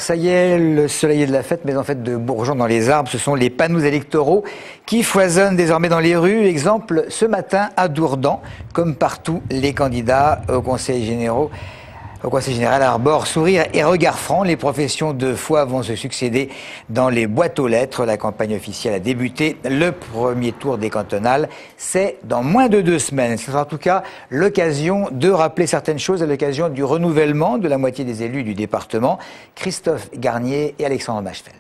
Alors ça y est, le soleil est de la fête, mais en fait de bourgeons dans les arbres, ce sont les panneaux électoraux qui foisonnent désormais dans les rues. Exemple, ce matin à Dourdan, comme partout, les candidats au Conseil général arborent sourire et regard franc. Les professions de foi vont se succéder dans les boîtes aux lettres. La campagne officielle a débuté. Le premier tour des cantonales, c'est dans moins de 2 semaines. C'est en tout cas l'occasion de rappeler certaines choses à l'occasion du renouvellement de la moitié des élus du département. Christophe Garnier et Alexandre Machefeld.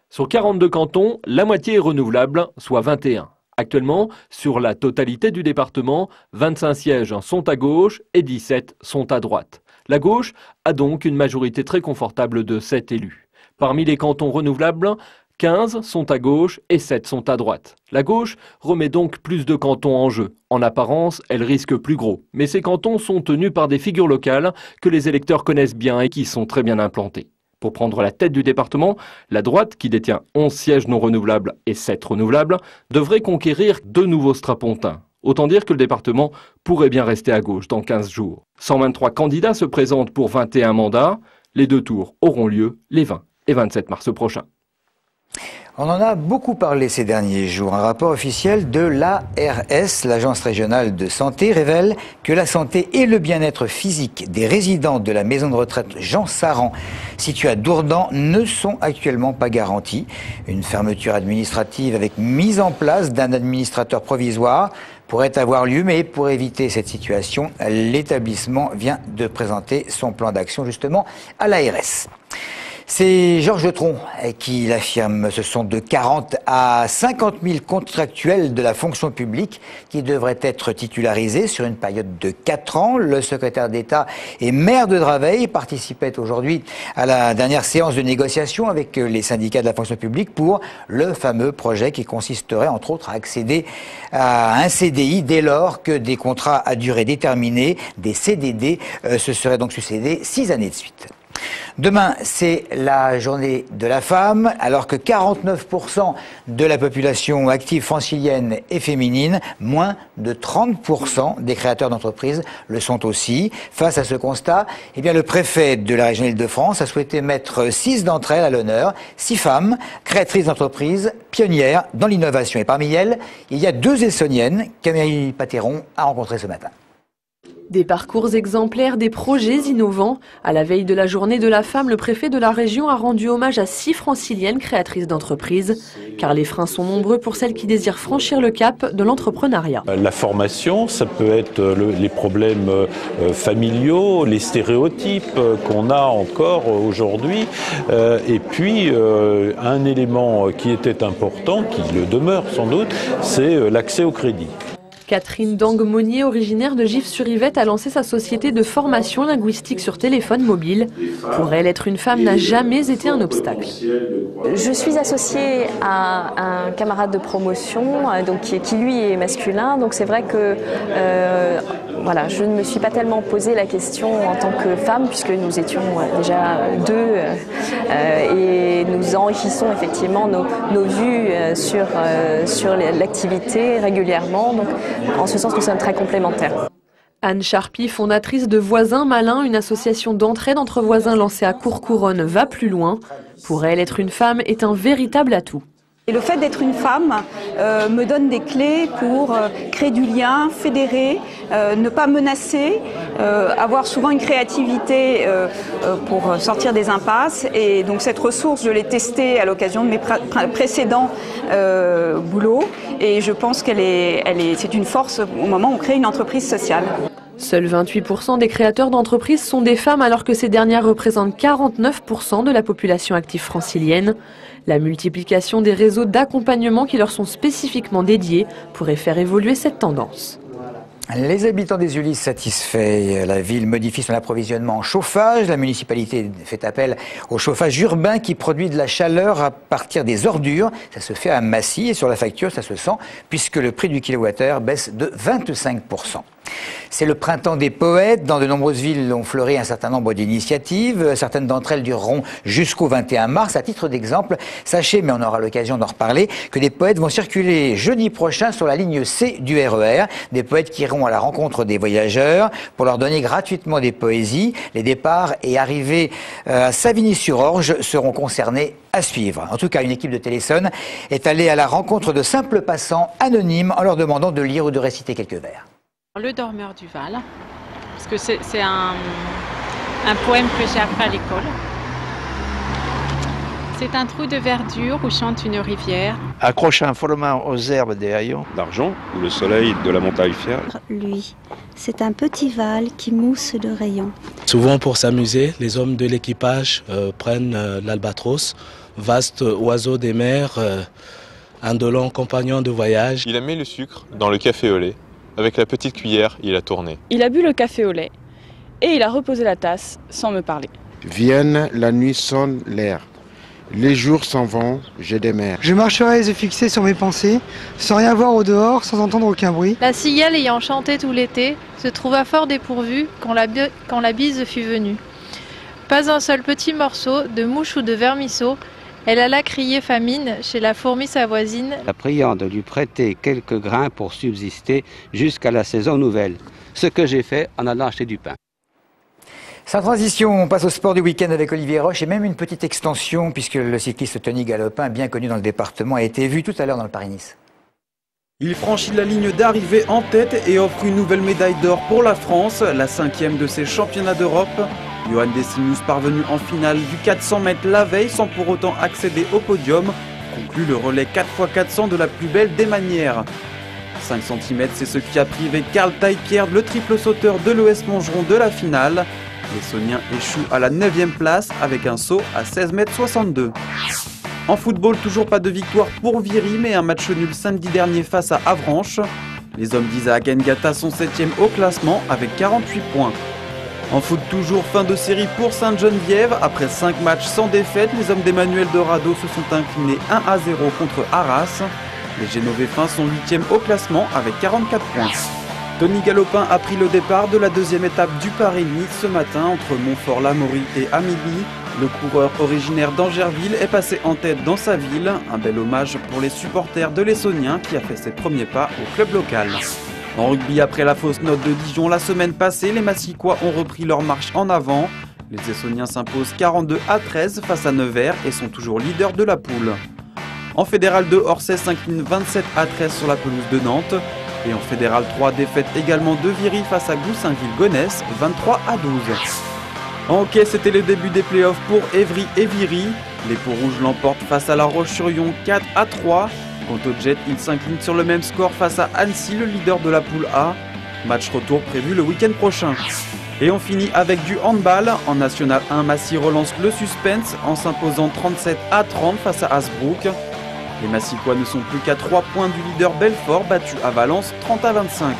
Sur 42 cantons, la moitié est renouvelable, soit 21. Actuellement, sur la totalité du département, 25 sièges sont à gauche et 17 sont à droite. La gauche a donc une majorité très confortable de 7 élus. Parmi les cantons renouvelables, 15 sont à gauche et 7 sont à droite. La gauche remet donc plus de cantons en jeu. En apparence, elle risque plus gros. Mais ces cantons sont tenus par des figures locales que les électeurs connaissent bien et qui sont très bien implantées. Pour prendre la tête du département, la droite, qui détient 11 sièges non renouvelables et 7 renouvelables, devrait conquérir 2 nouveaux strapontins. Autant dire que le département pourrait bien rester à gauche dans 15 jours. 123 candidats se présentent pour 21 mandats. Les 2 tours auront lieu les 20 et 27 mars prochains. On en a beaucoup parlé ces derniers jours. Un rapport officiel de l'ARS, l'Agence régionale de santé, révèle que la santé et le bien-être physique des résidents de la maison de retraite Jean Saran, située à Dourdan, ne sont actuellement pas garantis. Une fermeture administrative avec mise en place d'un administrateur provisoire pourrait avoir lieu, mais pour éviter cette situation, l'établissement vient de présenter son plan d'action justement à l'ARS. C'est Georges Tron qui l'affirme. Ce sont de 40 à 50 000 contractuels de la fonction publique qui devraient être titularisés sur une période de 4 ans. Le secrétaire d'État et maire de Draveil participait aujourd'hui à la dernière séance de négociation avec les syndicats de la fonction publique pour le fameux projet qui consisterait entre autres à accéder à un CDI dès lors que des contrats à durée déterminée, des CDD, se seraient donc succédés 6 années de suite. Demain, c'est la journée de la femme, alors que 49% de la population active francilienne est féminine, moins de 30% des créateurs d'entreprises le sont aussi. Face à ce constat, le préfet de la région Île-de-France a souhaité mettre 6 d'entre elles à l'honneur, 6 femmes, créatrices d'entreprises, pionnières dans l'innovation. Et parmi elles, il y a 2 Essonniennes qu'Amélie Patéron a rencontrées ce matin. Des parcours exemplaires, des projets innovants. À la veille de la journée de la femme, le préfet de la région a rendu hommage à 6 franciliennes créatrices d'entreprises. Car les freins sont nombreux pour celles qui désirent franchir le cap de l'entrepreneuriat. La formation, ça peut être les problèmes familiaux, les stéréotypes qu'on a encore aujourd'hui. Et puis, un élément qui était important, qui le demeure sans doute, c'est l'accès au crédit. Catherine Dang-Monnier, originaire de Gif-sur-Yvette, a lancé sa société de formation linguistique sur téléphone mobile. Pour elle, être une femme n'a jamais été un obstacle. Je suis associée à un camarade de promotion qui lui est masculin. Donc c'est vrai que je ne me suis pas tellement posé la question en tant que femme, puisque nous étions déjà 2 et nous enrichissons effectivement nos vues sur l'activité régulièrement. Donc, en ce sens, nous sommes très complémentaires. Anne Charpie, fondatrice de Voisins Malins, une association d'entraide entre voisins lancée à Courcouronne, va plus loin. Pour elle, être une femme est un véritable atout. Et le fait d'être une femme me donne des clés pour créer du lien, fédérer, ne pas menacer, avoir souvent une créativité pour sortir des impasses. Et donc cette ressource, je l'ai testée à l'occasion de mes précédents boulots. Et je pense c'est une force au moment où on crée une entreprise sociale. Seuls 28% des créateurs d'entreprises sont des femmes, alors que ces dernières représentent 49% de la population active francilienne. La multiplication des réseaux d'accompagnement qui leur sont spécifiquement dédiés pourrait faire évoluer cette tendance. Les habitants des Ulysses satisfaits. La ville modifie son approvisionnement en chauffage. La municipalité fait appel au chauffage urbain qui produit de la chaleur à partir des ordures. Ça se fait à Massy et sur la facture, ça se sent puisque le prix du kilowattheure baisse de 25%. C'est le printemps des poètes. Dans de nombreuses villes ont fleuri un certain nombre d'initiatives. Certaines d'entre elles dureront jusqu'au 21 mars. À titre d'exemple, sachez, mais on aura l'occasion d'en reparler, que des poètes vont circuler jeudi prochain sur la ligne C du RER. Des poètes qui iront à la rencontre des voyageurs pour leur donner gratuitement des poésies. Les départs et arrivées à Savigny-sur-Orge seront concernés à suivre. En tout cas, une équipe de Téléson est allée à la rencontre de simples passants anonymes en leur demandant de lire ou de réciter quelques vers. Le dormeur du Val, parce que c'est un poème que j'ai appris à l'école. C'est un trou de verdure où chante une rivière. Accroche un fromage aux herbes des haillons. D'argent, ou le soleil de la montagne fière. Lui, c'est un petit Val qui mousse de rayons. Souvent pour s'amuser, les hommes de l'équipage prennent l'albatros, vaste oiseau des mers, indolent compagnon de voyage. Il a mis le sucre dans le café au lait. Avec la petite cuillère, il a tourné. Il a bu le café au lait et il a reposé la tasse sans me parler. Vienne, la nuit sonne l'air. Les jours s'en vont, j'ai des mers. Je marcherai les yeux fixés sur mes pensées, sans rien voir au dehors, sans entendre aucun bruit. La cigale ayant chanté tout l'été, se trouva fort dépourvue quand la bise fut venue. Pas un seul petit morceau de mouche ou de vermisseau. Elle alla crier famine chez la fourmi sa voisine. La priant de lui prêter quelques grains pour subsister jusqu'à la saison nouvelle. Ce que j'ai fait en allant acheter du pain. Sans transition, on passe au sport du week-end avec Olivier Roche et même une petite extension puisque le cycliste Tony Galopin, bien connu dans le département, a été vu tout à l'heure dans le Paris-Nice. Il franchit la ligne d'arrivée en tête et offre une nouvelle médaille d'or pour la France, la 5e de ces championnats d'Europe. Johan Desinius, parvenu en finale du 400 mètres la veille sans pour autant accéder au podium, conclut le relais 4x400 de la plus belle des manières. 5 cm, c'est ce qui a privé Karl Teichert, le triple sauteur de l'ES Montgeron de la finale. Les Soniens échouent à la 9e place avec un saut à 16,62 m. En football, toujours pas de victoire pour Viry, mais un match nul samedi dernier face à Avranches. Les hommes d'Isaac Ngata sont 7e au classement avec 48 points. En foot toujours, fin de série pour Sainte-Geneviève. Après 5 matchs sans défaite, les hommes d'Emmanuel Dorado se sont inclinés 1-0 contre Arras. Les Génovéfins sont 8e au classement avec 44 points. Tony Galopin a pris le départ de la 2e étape du Paris-Nice ce matin entre Montfort-l'Amaury et Amélie. Le coureur originaire d'Angerville est passé en tête dans sa ville. Un bel hommage pour les supporters de l'Essonien qui a fait ses premiers pas au club local. En rugby, après la fausse note de Dijon la semaine passée, les Massicois ont repris leur marche en avant. Les Essoniens s'imposent 42-13 face à Nevers et sont toujours leaders de la poule. En Fédéral 2, Orsay s'incline 27-13 sur la pelouse de Nantes. Et en Fédéral 3, défaite également de Viry face à Goussainville-Gonesse, 23-12. En hockey, c'était le début des playoffs pour Évry et Viry. Les Peaux-Rouges l'emportent face à La Roche-sur-Yon 4-3. Quant aux Jets, ils s'inclinent sur le même score face à Annecy, le leader de la poule A. Match retour prévu le week-end prochain. Et on finit avec du handball. En National 1, Massy relance le suspense en s'imposant 37-30 face à Hasbrook. Les Massicois ne sont plus qu'à 3 points du leader Belfort, battu à Valence 30-25.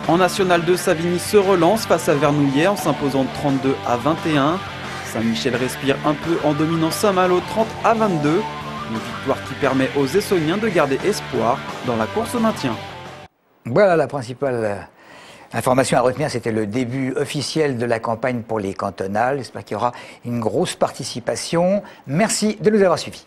En National 2, Savigny se relance face à Vernouillet en s'imposant 32-21. Saint-Michel respire un peu en dominant Saint-Malo 30-22. Une victoire qui permet aux Essoniens de garder espoir dans la course au maintien. Voilà la principale information à retenir, c'était le début officiel de la campagne pour les cantonales. J'espère qu'il y aura une grosse participation. Merci de nous avoir suivis.